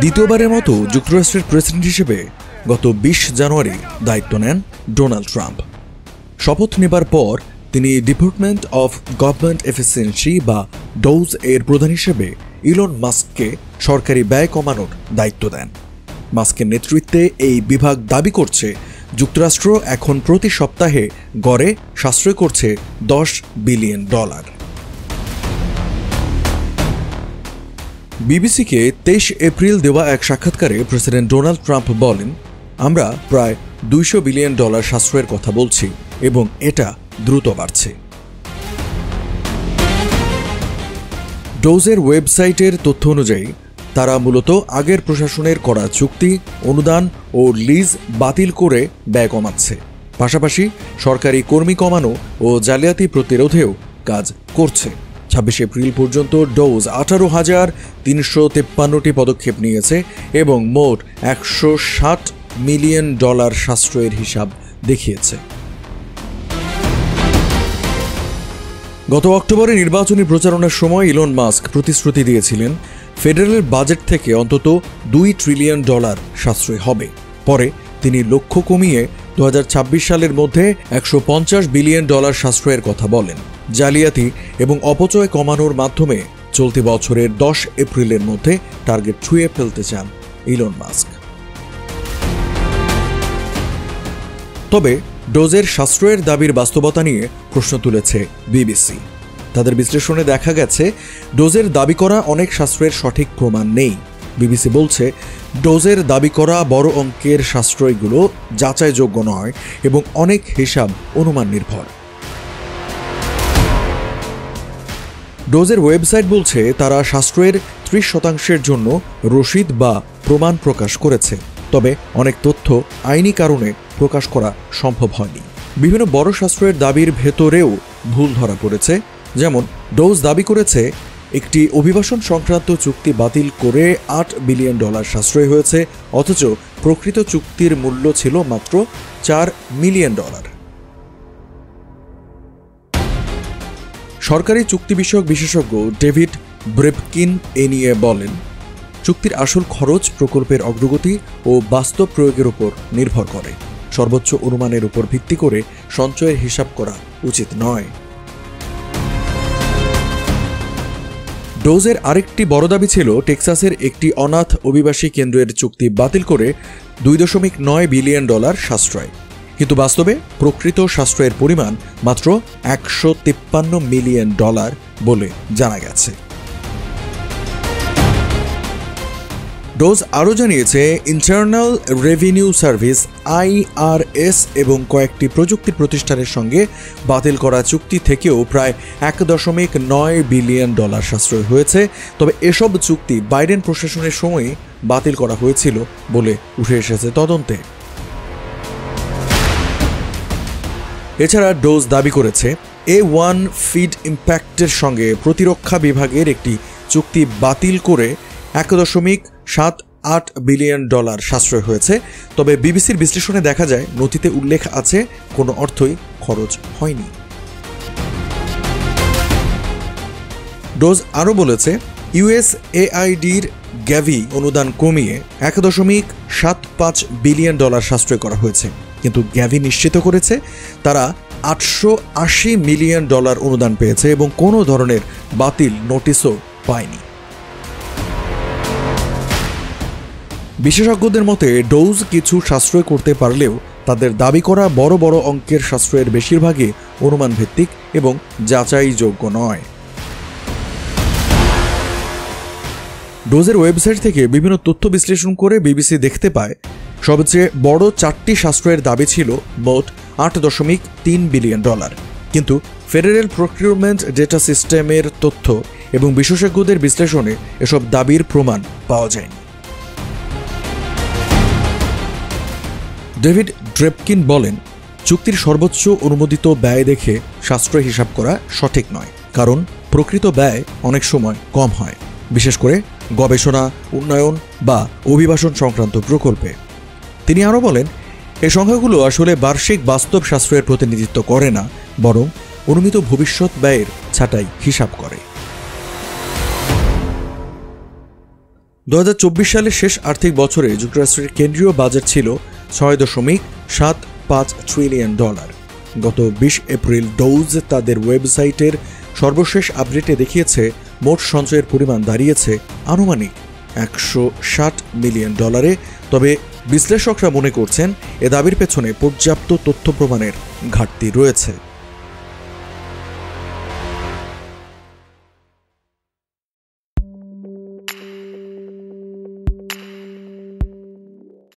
দ্বিতীয়বারের মতো যুক্তরাষ্ট্রের প্রেসিডেন্ট হিসেবে গত ২০ জানুয়ারি দায়িত্ব নেন ডোনাল্ড ট্রাম্প। শপথ নেবার পর তিনি ডিপার্টমেন্ট অফ গভর্নমেন্ট এফিসিয়েন্সি বা ডোজ এর প্রধান হিসেবে ইলন মাস্ককে সরকারি ব্যয় কমানোর দায়িত্ব দেন। মাস্কের নেতৃত্বে এই বিভাগ দাবি করছে যুক্তরাষ্ট্র এখন প্রতি সপ্তাহে গড়ে সাশ্রয় করছে $10 বিলিয়ন। বিবিসিকে ২৩ এপ্রিল দেওয়া এক সাক্ষাৎকারে প্রেসিডেন্ট ডোনাল্ড ট্রাম্প বলেন, আমরা প্রায় $200 বিলিয়ন সাশ্রয়ের কথা বলছি এবং এটা দ্রুত বাড়ছে। ডোজের ওয়েবসাইটের তথ্য অনুযায়ী তারা মূলত আগের প্রশাসনের করা চুক্তি, অনুদান ও লিজ বাতিল করে ব্যয় কমাচ্ছে। পাশাপাশি সরকারি কর্মী কমানো ও জালিয়াতি প্রতিরোধেও কাজ করছে। ২৬ এপ্রিল পর্যন্ত ডোজ ১৮,৩৫৩টি পদক্ষেপ নিয়েছে এবং মোট $১৬০ মিলিয়ন সাশ্রয়ের হিসাব দেখিয়েছে। গত অক্টোবরে নির্বাচনী প্রচারণার সময় ইলন মাস্ক প্রতিশ্রুতি দিয়েছিলেন ফেডারেল বাজেট থেকে অন্তত $2 ট্রিলিয়ন সাশ্রয় হবে। পরে তিনি লক্ষ্য কমিয়ে ২০২৬ সালের মধ্যে $১৫০ বিলিয়ন সাশ্রয়ের কথা বলেন। জালিয়াতি এবং অপচয় কমানোর মাধ্যমে চলতি বছরের ১০ এপ্রিলের মধ্যে টার্গেট ছুঁয়ে ফেলতে চান ইলন মাস্ক। তবে ডোজের সাশ্রয়ের দাবির বাস্তবতা নিয়ে প্রশ্ন তুলেছে বিবিসি। তাদের বিশ্লেষণে দেখা গেছে ডোজের দাবি করা অনেক সাশ্রয়ের সঠিক প্রমাণ নেই। বিবিসি বলছে ডোজের দাবি করা বড় অঙ্কের সাশ্রয়গুলো যাচাইযোগ্য নয় এবং অনেক হিসাব অনুমান নির্ভর। ডোজের ওয়েবসাইট বলছে তারা সাশ্রয়ের ৩০% জন্য রসিদ বা প্রমাণ প্রকাশ করেছে, তবে অনেক তথ্য আইনি কারণে প্রকাশ করা সম্ভব হয়নি। বিভিন্ন বড় সাশ্রয়ের দাবির ভেতরেও ভুল ধরা পড়েছে। যেমন ডোজ দাবি করেছে একটি অভিবাসন সংক্রান্ত চুক্তি বাতিল করে $৮ বিলিয়ন সাশ্রয় হয়েছে, অথচ প্রকৃত চুক্তির মূল্য ছিল মাত্র $4 মিলিয়ন। সরকারি চুক্তি বিষয়ক বিশেষজ্ঞ ডেভিড ব্রেপকিন এ নিয়ে বলেন, চুক্তির আসল খরচ প্রকল্পের অগ্রগতি ও বাস্তব প্রয়োগের উপর নির্ভর করে। সর্বোচ্চ অনুমানের উপর ভিত্তি করে সঞ্চয়ের হিসাব করা উচিত নয়। ডোজের আরেকটি বড় দাবি ছিল টেক্সাসের একটি অনাথ অভিবাসী কেন্দ্রের চুক্তি বাতিল করে $2.9 বিলিয়ন সাশ্রয়, কিন্তু বাস্তবে প্রকৃত সাশ্রয়ের পরিমাণ মাত্র $153 মিলিয়ন বলে জানা গেছে। ডোজ আরও জানিয়েছে ইন্টারনাল রেভিনিউ সার্ভিস IRS এবং কয়েকটি প্রযুক্তি প্রতিষ্ঠানের সঙ্গে বাতিল করা চুক্তি থেকেও প্রায় $1.9 বিলিয়ন সাশ্রয় হয়েছে। তবে এসব চুক্তি বাইডেন প্রশাসনের সময়ে বাতিল করা হয়েছিল বলে উঠে এসেছে তদন্তে। এছাড়া ডোজ দাবি করেছে A1 ফিড ইম্প্যাক্টের সঙ্গে প্রতিরক্ষা বিভাগের একটি চুক্তি বাতিল করে $1.78 বিলিয়ন সাশ্রয় হয়েছে। তবে বিবিসির বিশ্লেষণে দেখা যায় নথিতে উল্লেখ আছে কোনো অর্থই খরচ হয়নি। ডোজ আরও বলেছে USAIDর গ্যাভি অনুদান কমিয়ে $1.75 বিলিয়ন সাশ্রয় করা হয়েছে, কিন্তু গ্যাভি নিশ্চিত করেছে তারা $880 মিলিয়ন অনুদান পেয়েছে এবং কোনো ধরনের বাতিল নোটিশও পায়নি। বিশেষজ্ঞদের মতে ডোজ কিছু সাশ্রয় করতে পারলেও তাদের দাবি করা বড় বড় অঙ্কের সাশ্রয়ের বেশিরভাগই অনুমান ভিত্তিক এবং যাচাইযোগ্য নয়। ডোজের ওয়েবসাইট থেকে বিভিন্ন তথ্য বিশ্লেষণ করে বিবিসি দেখতে পায় সবচেয়ে বড় 4টি সাশ্রয়ের দাবি ছিল মোট $8.3 বিলিয়ন, কিন্তু ফেডারেল প্রকিউরমেন্ট ডেটা সিস্টেমের তথ্য এবং বিশেষজ্ঞদের বিশ্লেষণে এসব দাবির প্রমাণ পাওয়া যায়নি। ডেভিড ব্রেপকিন বলেন, চুক্তির সর্বোচ্চ অনুমোদিত ব্যয় দেখে সাশ্রয় হিসাব করা সঠিক নয়, কারণ প্রকৃত ব্যয় অনেক সময় কম হয়, বিশেষ করে গবেষণা, উন্নয়ন বা অভিবাসন সংক্রান্ত প্রকল্পে। তিনি আরও বলেন, এই সংখ্যাগুলো আসলে বার্ষিক বাস্তব সাশ্রয়ের প্রতিনিধিত্ব করে না, বরং অনুমিত ভবিষ্যৎ ব্যয়ের ছাঁটাই হিসাব করে। 2024 সালের শেষ আর্থিক বছরে যুক্তরাষ্ট্রের কেন্দ্রীয় বাজেট ছিল $6.75 ট্রিলিয়ন। গত 20 এপ্রিল ডোজ তাদের ওয়েবসাইটের সর্বশেষ আপডেটে দেখিয়েছে মোট সঞ্চয়ের পরিমাণ দাঁড়িয়েছে আনুমানিক $160 মিলিয়ন। তবে বিশ্লেষকরা মনে করছেন এ দাবির পেছনে পর্যাপ্ত তথ্য প্রমাণের ঘাটতি রয়েছে।